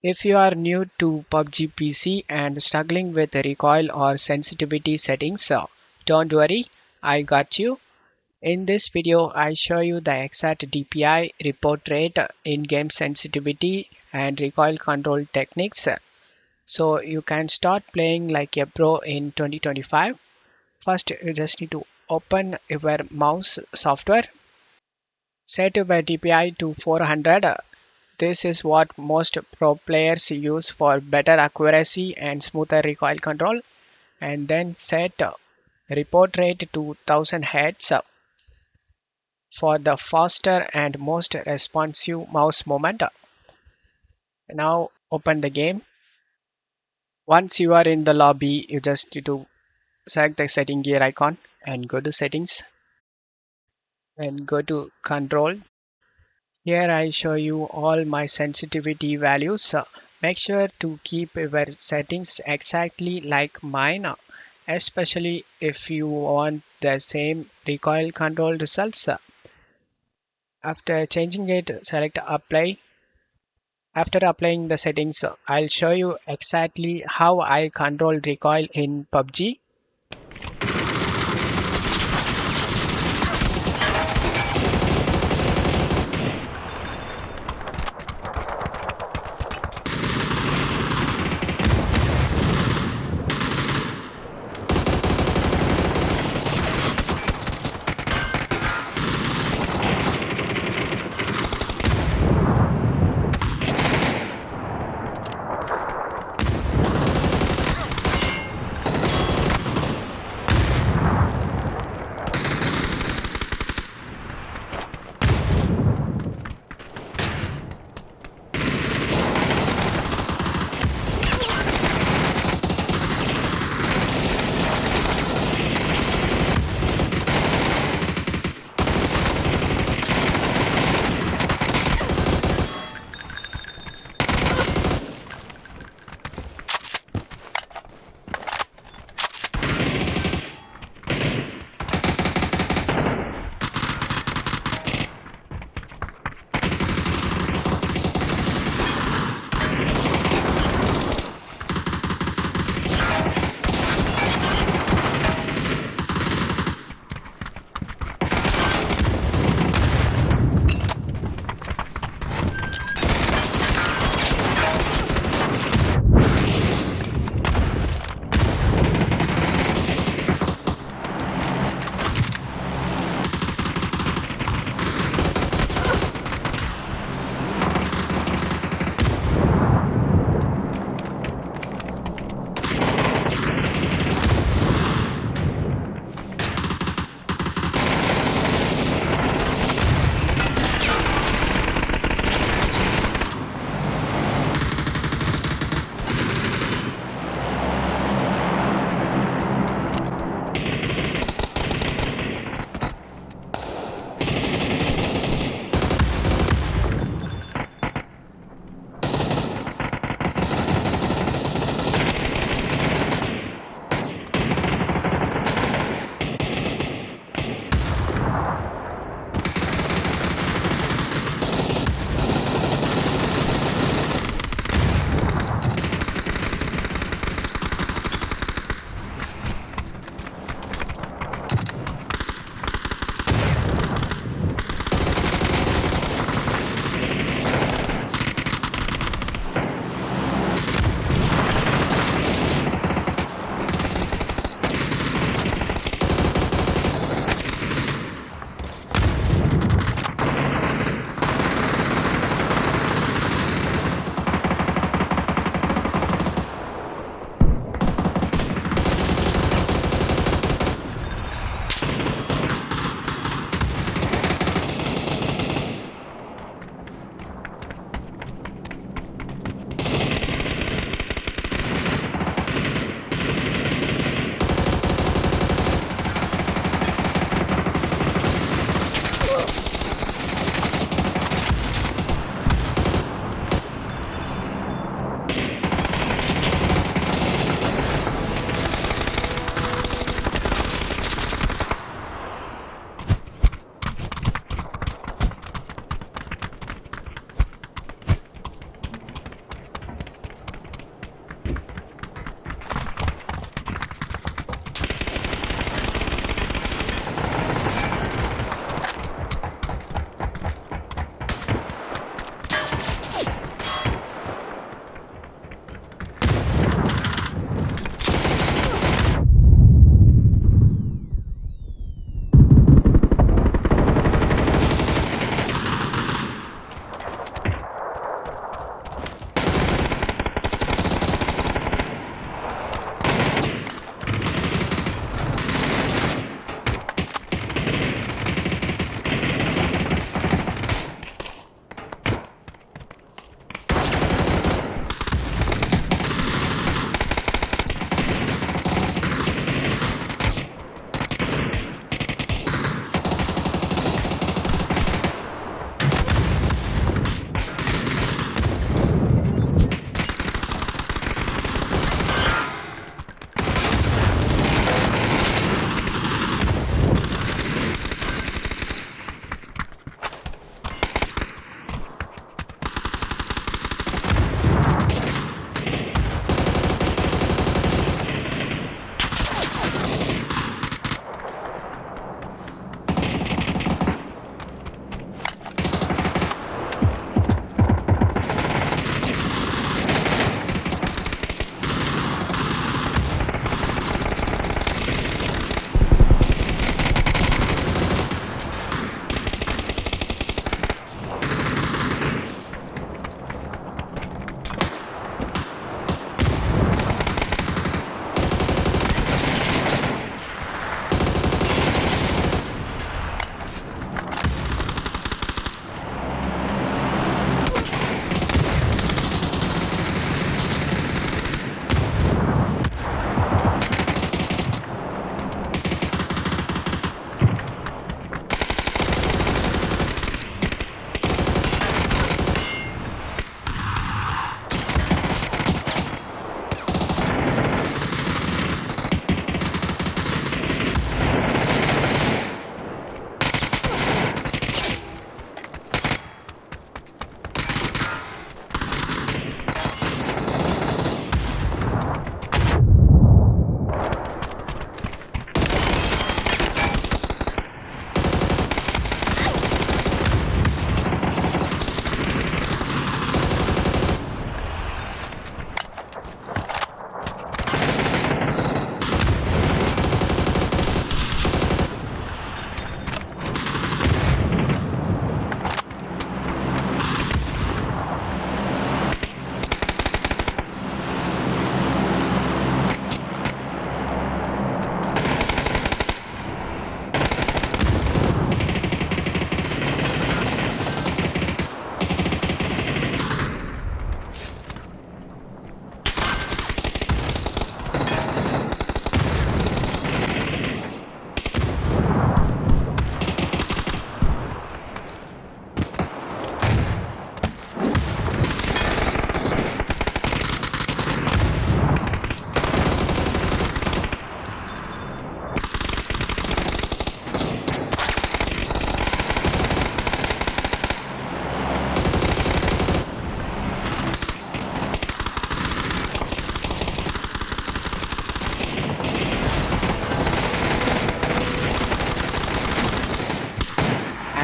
If you are new to PUBG PC and struggling with recoil or sensitivity settings, don't worry, I got you. In this video, I show you the exact DPI report rate, in-game sensitivity and recoil control techniques so you can start playing like a pro in 2025. First, you just need to open your mouse software, set your DPI to 400. This is what most pro players use for better accuracy and smoother recoil control. And then set report rate to 1000 Hz for the faster and most responsive mouse movement. Now open the game. Once you are in the lobby, you just need to select the setting gear icon and go to settings and go to control. Here I show you all my sensitivity values. Make sure to keep your settings exactly like mine, especially if you want the same recoil control results. After changing it, select apply. After applying the settings, I'll show you exactly how I control recoil in PUBG.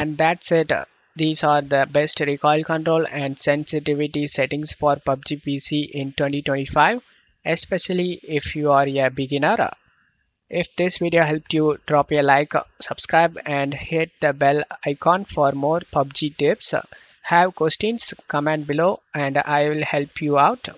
And that's it. These are the best recoil control and sensitivity settings for PUBG PC in 2025, especially if you are a beginner. If this video helped you, drop a like, subscribe, and hit the bell icon for more PUBG tips. Have questions? Comment below and I will help you out.